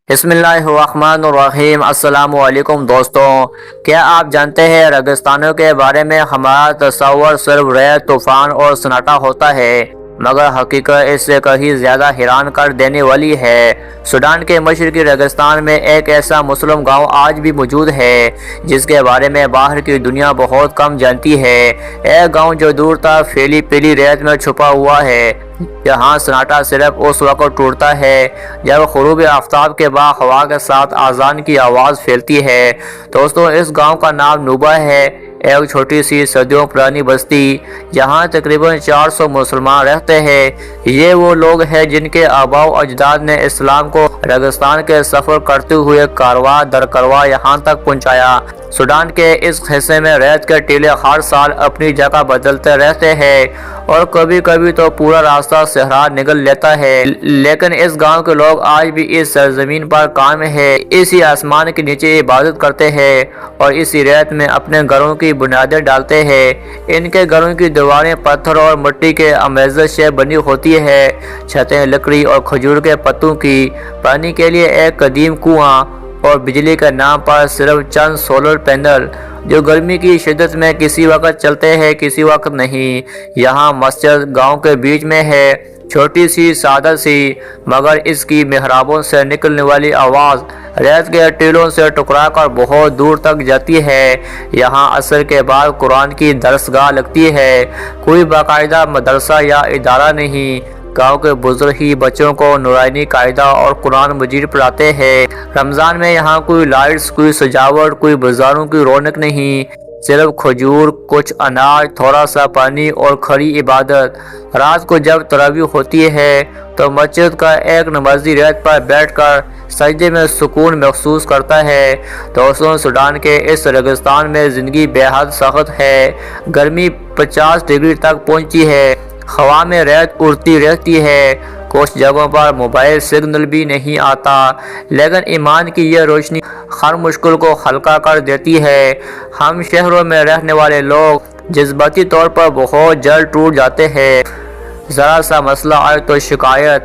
بسم اللہ الرحمن الرحیم۔ السلام علیکم دوستوں، کیا آپ جانتے ہیں ریگستانوں کے بارے میں ہمارا تصور صرف ریت، طوفان اور سناٹا ہوتا ہے، مگر حقیقت اس سے کہیں زیادہ حیران کر دینے والی ہے۔ سوڈان کے مشرقی ریگستان میں ایک ایسا مسلم گاؤں آج بھی موجود ہے جس کے بارے میں باہر کی دنیا بہت کم جانتی ہے۔ ایک گاؤں جو دور تک پھیلی پیلی ریت میں چھپا ہوا ہے، یہاں سناٹا صرف اس وقت ٹوٹتا ہے جب غروب آفتاب کے بعد ہوا کے ساتھ اذان کی آواز پھیلتی ہے۔ دوستوں، اس گاؤں کا نام نوبہ ہے، ایک چھوٹی سی صدیوں پرانی بستی جہاں تقریباً 400 مسلمان رہتے ہیں۔ یہ وہ لوگ ہیں جن کے آباء و اجداد نے اسلام کو ریگستان کے سفر کرتے ہوئے کارواں در کارواں یہاں تک پہنچایا۔ سوڈان کے اس حصے میں ریت کے ٹیلے ہر سال اپنی جگہ بدلتے رہتے ہیں اور کبھی کبھی تو پورا راستہ صحرا نگل لیتا ہے، لیکن اس گاؤں کے لوگ آج بھی اس سرزمین پر قائم ہیں، اسی آسمان کے نیچے عبادت کرتے ہیں اور اسی ریت میں اپنے گھروں کی بنیادیں ڈالتے ہیں۔ ان کے گھروں کی دیواریں پتھر اور مٹی کے آمیزش سے بنی ہوتی ہے، چھتیں لکڑی اور کھجور کے پتوں کی، پانی کے لیے ایک قدیم کنواں اور بجلی کے نام پر صرف چند سولر پینل جو گرمی کی شدت میں کسی وقت چلتے ہیں کسی وقت نہیں۔ یہاں مسجد گاؤں کے بیچ میں ہے، چھوٹی سی سادہ سی، مگر اس کی محرابوں سے نکلنے والی آواز ریت کے ٹیلوں سے ٹکرا کر بہت دور تک جاتی ہے۔ یہاں عصر کے بعد قرآن کی درسگاہ لگتی ہے، کوئی باقاعدہ مدرسہ یا ادارہ نہیں، گاؤں کے بزرگ ہی بچوں کو نورانی قاعدہ اور قرآن مجید پڑھاتے ہیں۔ رمضان میں یہاں کوئی لائٹس، کوئی سجاوٹ، کوئی بازاروں کی رونق نہیں، صرف کھجور، کچھ اناج، تھوڑا سا پانی اور کھڑی عبادت۔ رات کو جب تراویح ہوتی ہے تو مسجد کا ایک نمازی ریت پر بیٹھ کر سجدے میں سکون محسوس کرتا ہے۔ دوستوں، سوڈان کے اس ریگستان میں زندگی بے حد سخت ہے، گرمی 50 ڈگری تک پہنچتی ہے، ہوا میں ریت اڑتی رہتی ہے، کچھ جگہوں پر موبائل سگنل بھی نہیں آتا، لیکن ایمان کی یہ روشنی ہر مشکل کو ہلکا کر دیتی ہے۔ ہم شہروں میں رہنے والے لوگ جذباتی طور پر بہت جلد ٹوٹ جاتے ہیں، ذرا سا مسئلہ آئے تو شکایت،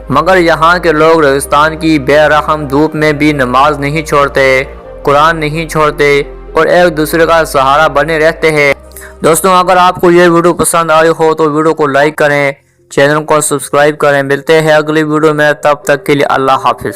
مگر یہاں کے لوگ ریگستان کی بے رحم دھوپ میں بھی نماز نہیں چھوڑتے، قرآن نہیں چھوڑتے اور ایک دوسرے کا سہارا بنے رہتے ہیں۔ دوستوں، اگر آپ کو یہ ویڈیو پسند آئی ہو تو ویڈیو کو لائک کریں، چینل کو سبسکرائب کریں۔ ملتے ہیں اگلی ویڈیو میں، تب تک کے لیے اللہ حافظ۔